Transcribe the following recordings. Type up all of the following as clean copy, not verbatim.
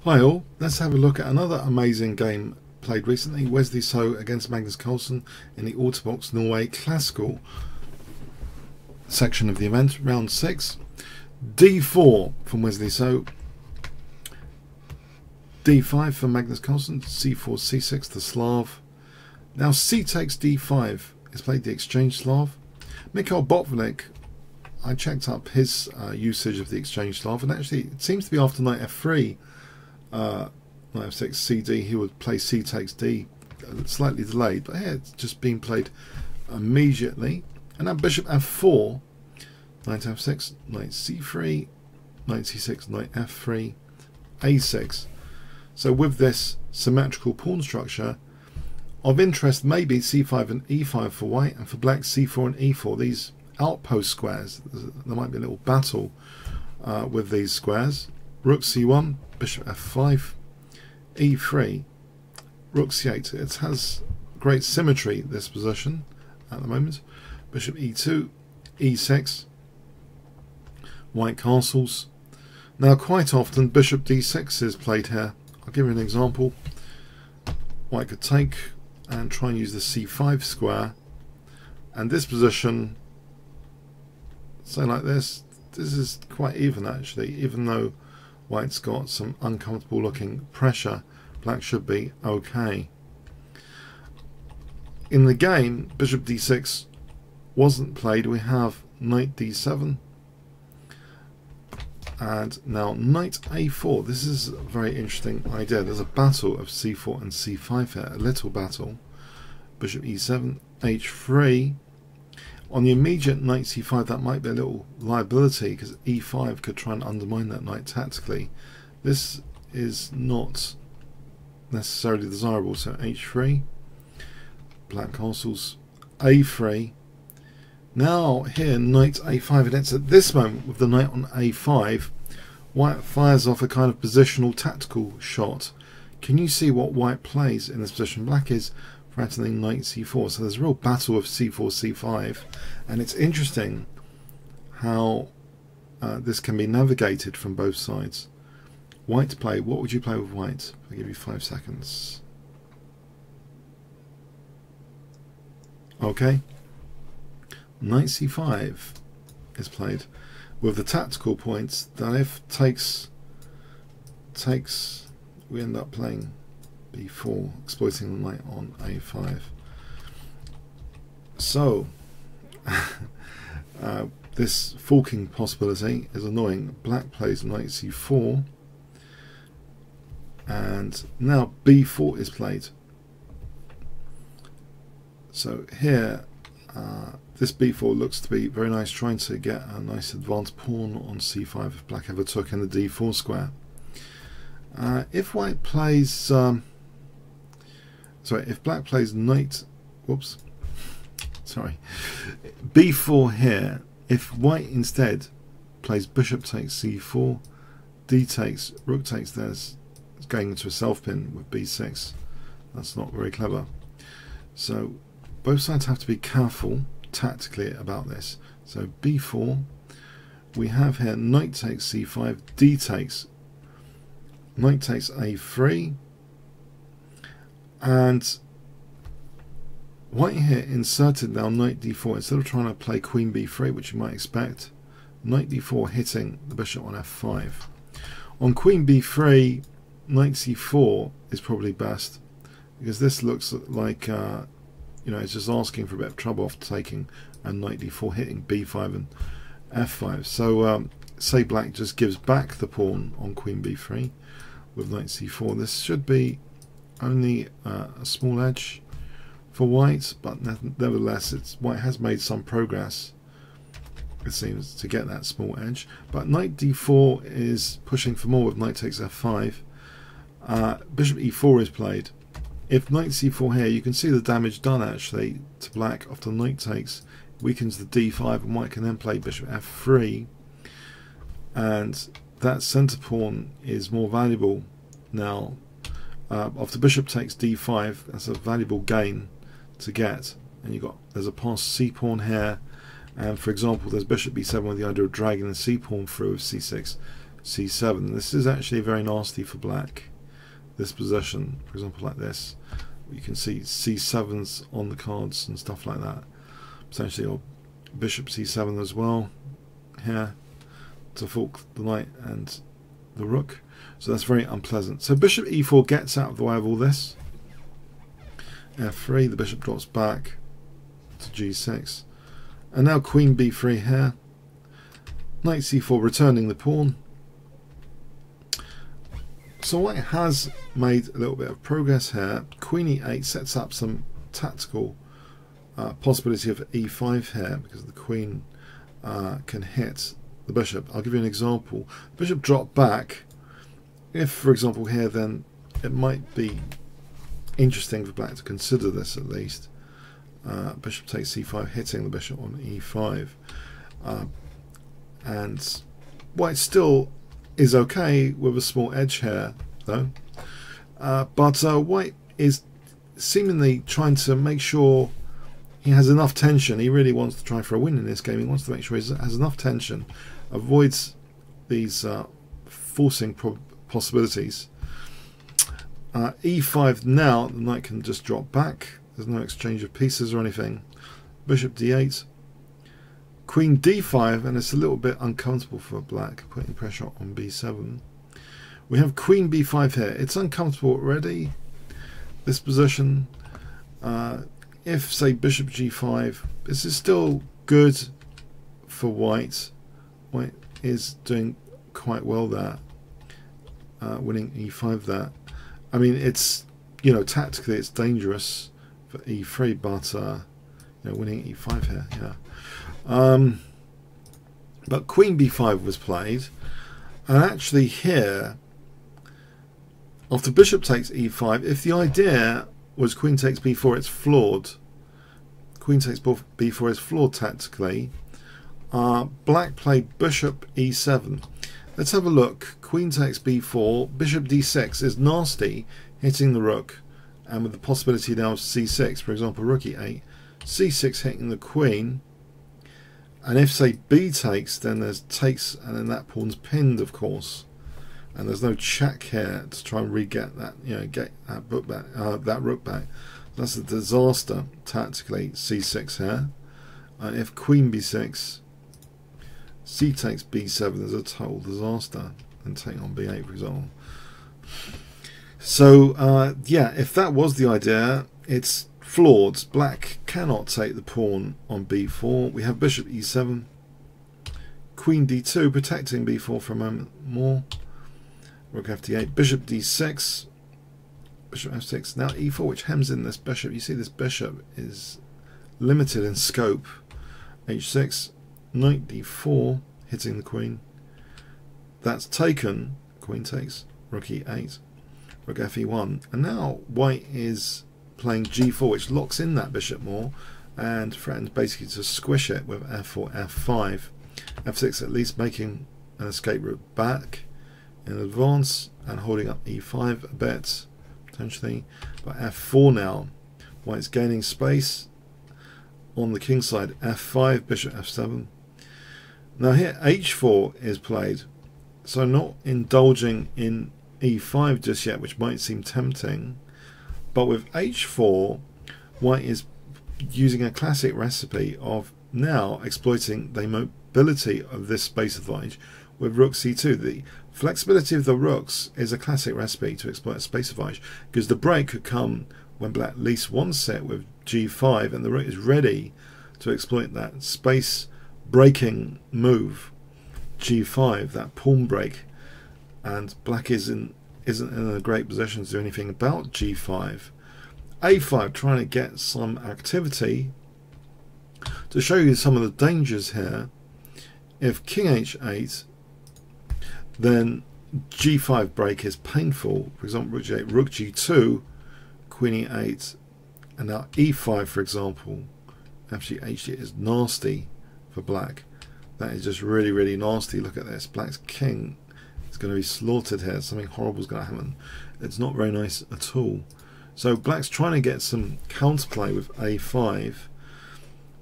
Hi all, let's have a look at another amazing game played recently, Wesley against Magnus Carlsen in the Altibox Norway classical section of the event, round 6. D4 from Wesley D5 for Magnus Carlsen, C4, C6 the Slav. Now C takes D5 is played the exchange Slav. Mikhail Botvinnik, I checked up his usage of the exchange Slav, and actually it seems to be after knight F3, knight F6, CD, he would play C takes D, slightly delayed, but here it's just being played immediately. And now bishop F4, knight F6, knight C3, knight C6, knight F3, A6. So with this symmetrical pawn structure, of interest maybe C5 and E5 for white, and for black C4 and E4. These outpost squares, there might be a little battle with these squares. Rook C1, bishop F5, E3, rook C8. It has great symmetry, this position at the moment. Bishop E2, E6, white castles. Now quite often bishop D6 is played here. I'll give you an example. White could take and try and use the C5 square, and this position, say like this is quite even actually, even though white's got some uncomfortable looking pressure, black should be okay. In the game, bishop D6 wasn't played. We have knight D7, and now knight A4. This is a very interesting idea. There's a battle of C4 and C5 here, a little battle. Bishop E7, H3. On the immediate knight C5, that might be a little liability, because E5 could try and undermine that knight tactically. This is not necessarily desirable, so H3, black castles, A3. Now here, knight A5, and it's at this moment with the knight on A5, white fires off a kind of positional tactical shot. Can you see what white plays in this position? Black is threatening knight C4, so there's a real battle of C4, C5, and it's interesting how this can be navigated from both sides. White to play, what would you play with white? I'll give you 5 seconds. Okay. Knight C5 is played with the tactical points that if takes, we end up playing B4, exploiting the knight on A5. So this forking possibility is annoying. Black plays knight C4, and now B4 is played. So here this B4 looks to be very nice, trying to get a nice advanced pawn on C5 if black ever took in the D4 square. If white plays if black plays knight, B4 here, if white instead plays bishop takes C4, D takes, rook takes, there's going into a self pin with B6. That's not very clever. So both sides have to be careful tactically about this. So B4, we have here knight takes C5, D takes, knight takes A3, and white here inserted now knight D4. Instead of trying to play queen B3, which you might expect, knight D4 hitting the bishop on F5. On queen B3, knight C4 is probably best, because this looks like it's just asking for a bit of trouble after taking, and knight D4 hitting B5 and F5. So say black just gives back the pawn on queen B3 with knight C4. This should be only a small edge for white, but nevertheless white has made some progress, it seems, to get that small edge. But knight D4 is pushing for more with knight takes F5. Bishop E4 is played. If knight C4 here, you can see the damage done actually to black after knight takes, weakens the D5, and white can then play bishop F3, and that centre pawn is more valuable now. After bishop takes D5, that's a valuable gain to get, and there's a passed C pawn here, and for example there's bishop B7 with the idea of dragging the C pawn through with C6 c7. This is actually very nasty for black. This position, for example, like this, you can see c7s on the cards and stuff like that. Potentially, or bishop c7 as well here to fork the knight and the rook. So that's very unpleasant. So bishop e4 gets out of the way of all this. f3, the bishop drops back to g6. And now queen b3 here. Knight c4 returning the pawn. So white has made a little bit of progress here. Queen e8 sets up some tactical possibility of e5 here, because the queen can hit the bishop. I'll give you an example. Bishop drop back. If, for example, here, then it might be interesting for black to consider this at least. Bishop takes c5, hitting the bishop on e5. And white still is okay with a small edge here, though. But white is seemingly trying to make sure he has enough tension. He really wants to try for a win in this game. He wants to make sure he has enough tension, avoids these forcing possibilities. e5 now, the knight can just drop back. There's no exchange of pieces or anything. Bishop d8. Queen d5, and it's a little bit uncomfortable for black, putting pressure on b7. We have queen b5 here. It's uncomfortable already, this position. If, say, bishop g5, this is still good for white. White is doing quite well there, winning e5 there. I mean, it's, you know, tactically it's dangerous for e3, but you know, winning e5 here, yeah. But queen b5 was played, and actually here, after bishop takes e5, if the idea was queen takes b4, it's flawed. Queen takes b4 is flawed tactically. Black played bishop e7. Let's have a look. Queen takes b4, bishop d6 is nasty, hitting the rook, and with the possibility now of c6, for example, rook e8, c6 hitting the queen. And if, say, b takes, then there's takes, and then that pawn's pinned, of course. And there's no check here to try and re-get that, you know, get that rook back. That rook back. That's a disaster tactically. c6 here. If queen b6, c takes b7 is a total disaster, and take on b8, for example. So yeah, if that was the idea, it's flawed. Black cannot take the pawn on b4. We have bishop e7, queen d2, protecting b4 for a moment more. Rook f8, bishop d6, bishop f6. Now e4, which hems in this bishop. You see this bishop is limited in scope. h6, knight d4, hitting the queen. That's taken. Queen takes. Rook e8, rook fe1. And now white is playing g4, which locks in that bishop more and threatens basically to squish it with f4, f5. f6 at least making an escape route back in advance and holding up e5 a bit potentially. But f4 now, white's gaining space on the king side. f5, bishop f7. Now here h4 is played, so not indulging in e5 just yet, which might seem tempting. But with h4, white is using a classic recipe of now exploiting the mobility of this space advantage with rook c2. The flexibility of the rooks is a classic recipe to exploit a space advantage, because the break could come when black least wants it with g5, and the rook is ready to exploit that space breaking move, g5, that pawn break, and black isn't in a great position to do anything about g5. a5, trying to get some activity. To show you some of the dangers here, if king h8, then g5 break is painful. For example, rook g8, rook g2, queen e8, and now e5, for example. Actually, h8 is nasty for black. That is just really, really nasty. Look at this. Black's king is going to be slaughtered here. Something horrible is going to happen. It's not very nice at all. So black's trying to get some counterplay with a5.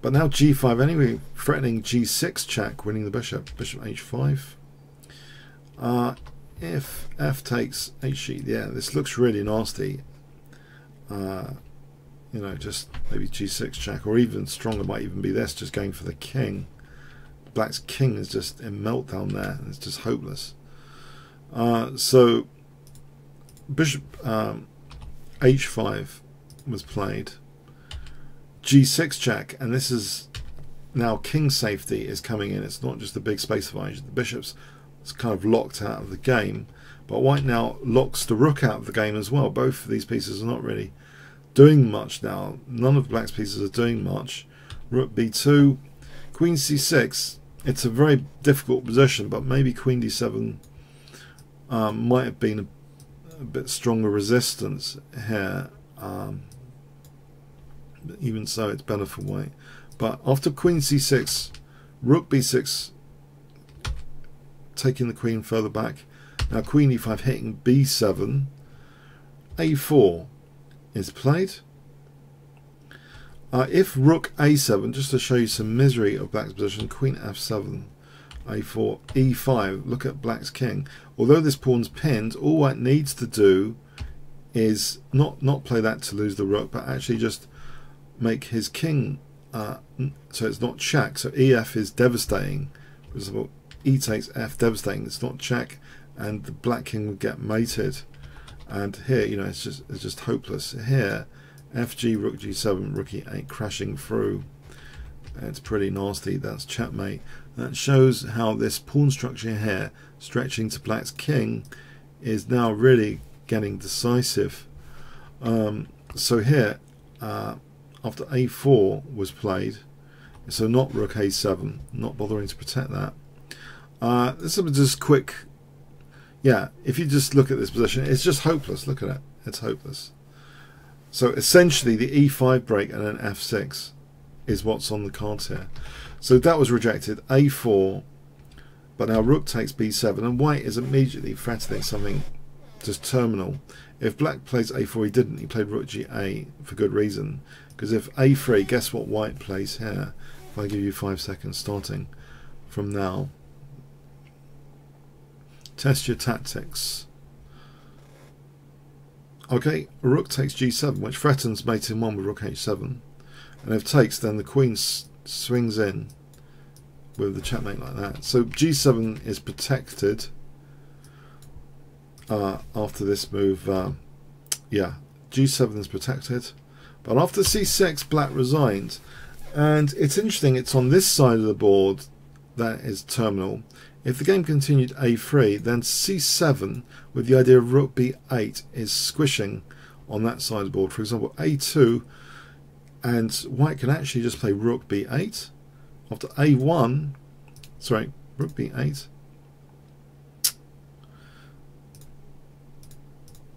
But now g5 anyway, threatening g6 check, winning the bishop. Bishop h5. If f takes h, yeah, this looks really nasty. You know, just maybe g6 check, or even stronger might even be this, just going for the king. Black's king is just in meltdown there, and it's just hopeless. So bishop h5 was played, g6 check, and this is now king safety is coming in. It's not just the big space advantage. The bishop's kind of locked out of the game, but white now locks the rook out of the game as well. Both of these pieces are not really doing much now. None of black's pieces are doing much. Rook b2, queen c6. It's a very difficult position, but maybe queen d7 might have been a bit stronger resistance here. But even so, it's better for white. But after queen c6, rook b6, taking the queen further back. Now queen e5 hitting b7, a4 is played. If rook a7, just to show you some misery of black's position, queen f7, a4, e5, look at black's king. Although this pawn's pinned, all white needs to do is not play that to lose the rook, but actually just make his king so it's not check. So ef is devastating. For example, e takes f, devastating. It's not check, and the black king would get mated. And here, you know, it's just hopeless. Here, fg, rook g7, rook e8 crashing through. It's pretty nasty. That's checkmate. That shows how this pawn structure here, stretching to black's king, is now really getting decisive. So here, after a4 was played, so not rook a7, not bothering to protect that. This is just quick. Yeah, if you just look at this position, it's just hopeless. Look at it. It's hopeless. So essentially the e5 break and then f6 is what's on the cards here. So that was rejected. a4, but now rook takes b7, and white is immediately threatening something just terminal. If black plays a4, he didn't. He played rook ga for good reason. Because if a3, guess what white plays here? If I give you 5 seconds starting from now. Test your tactics. Okay, rook takes g7, which threatens mate in 1 with rook h7. And if takes, then the queen swings in with the checkmate like that. So g7 is protected after this move. Yeah, g7 is protected. But after c6, black resigned. And it's interesting, it's on this side of the board that is terminal. If the game continued a3, then c7 with the idea of rook b8 is squishing on that side of the board. For example, a2, and white can actually just play rook b8. After a1, sorry, rook b8.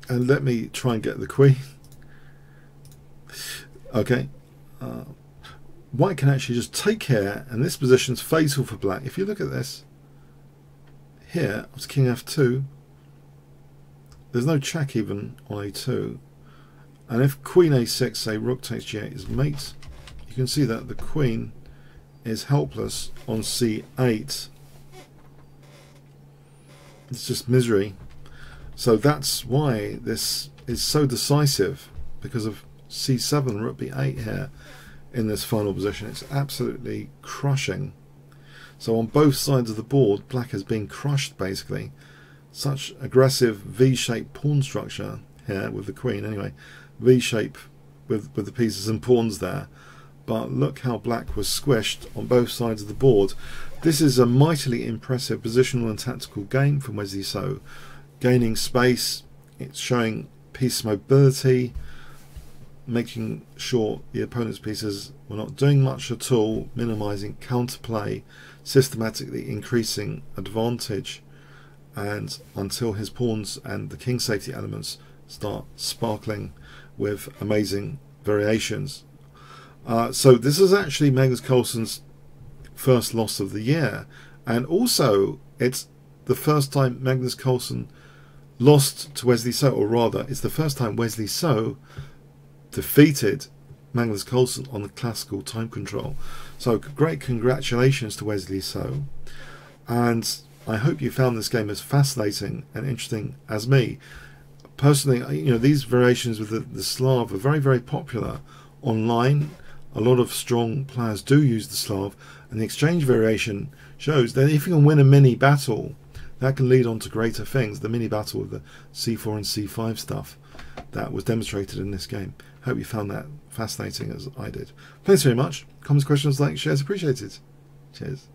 And let me try and get the queen. Okay. White can actually just take care, and this position's fatal for black. If you look at this, here, after king f2, there's no check even on a2. And if queen a6, say rook takes g8 is mate, you can see that the queen is helpless on c8. It's just misery. So that's why this is so decisive, because of c7, rook b8 here in this final position. It's absolutely crushing. So on both sides of the board, black has been crushed basically. Such aggressive V-shaped pawn structure here with the queen. Anyway, V-shape with the pieces and pawns there. But look how black was squished on both sides of the board. This is a mightily impressive positional and tactical game from Wesley So. Gaining space, it's showing piece mobility, making sure the opponent's pieces were not doing much at all, minimizing counterplay, systematically increasing advantage, and until his pawns and the king safety elements start sparkling with amazing variations. So this is actually Magnus Carlsen's first loss of the year, and also it's the first time Magnus Carlsen lost to Wesley So, or rather it's the first time Wesley So defeated Magnus Carlsen on the classical time control. So great congratulations to Wesley So, and I hope you found this game as fascinating and interesting as me. Personally, you know, these variations with the Slav are very, very popular online. A lot of strong players do use the Slav, and the exchange variation shows that if you can win a mini battle, that can lead on to greater things. The mini battle with the C4 and C5 stuff that was demonstrated in this game. Hope you found that fascinating as I did. Thanks very much. Comments, questions, likes, shares appreciated. Cheers.